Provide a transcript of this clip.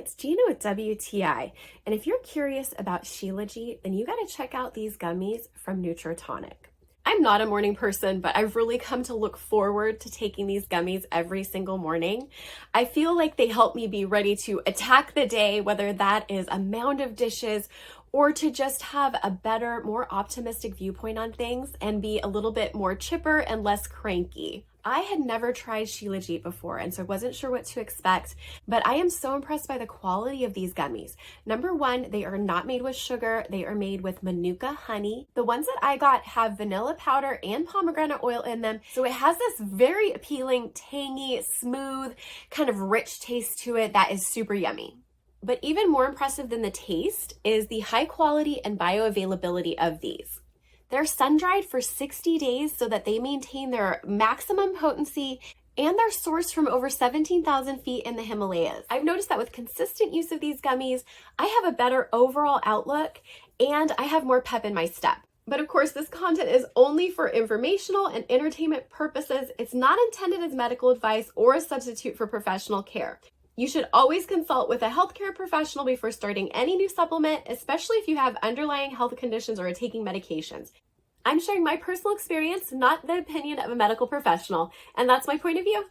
it's Gina with WTI, and if you're curious about Shilajit, then you gotta check out these gummies from NutroTonic. I'm not a morning person, but I've really come to look forward to taking these gummies every single morning. I feel like they help me be ready to attack the day, whether that is a mound of dishes or to just have a better, more optimistic viewpoint on things and be a little bit more chipper and less cranky. I had never tried Shilajit before, and so I wasn't sure what to expect, but I am so impressed by the quality of these gummies. Number one, they are not made with sugar. They are made with manuka honey. The ones that I got have vanilla powder and pomegranate oil in them, so it has this very appealing, tangy, smooth, kind of rich taste to it that is super yummy. But even more impressive than the taste is the high quality and bioavailability of these. They're sun-dried for 60 days so that they maintain their maximum potency, and they're sourced from over 17,000 feet in the Himalayas. I've noticed that with consistent use of these gummies, I have a better overall outlook and I have more pep in my step. But of course, this content is only for informational and entertainment purposes. It's not intended as medical advice or a substitute for professional care. You should always consult with a healthcare professional before starting any new supplement, especially if you have underlying health conditions or are taking medications. I'm sharing my personal experience, not the opinion of a medical professional, and that's my point of view.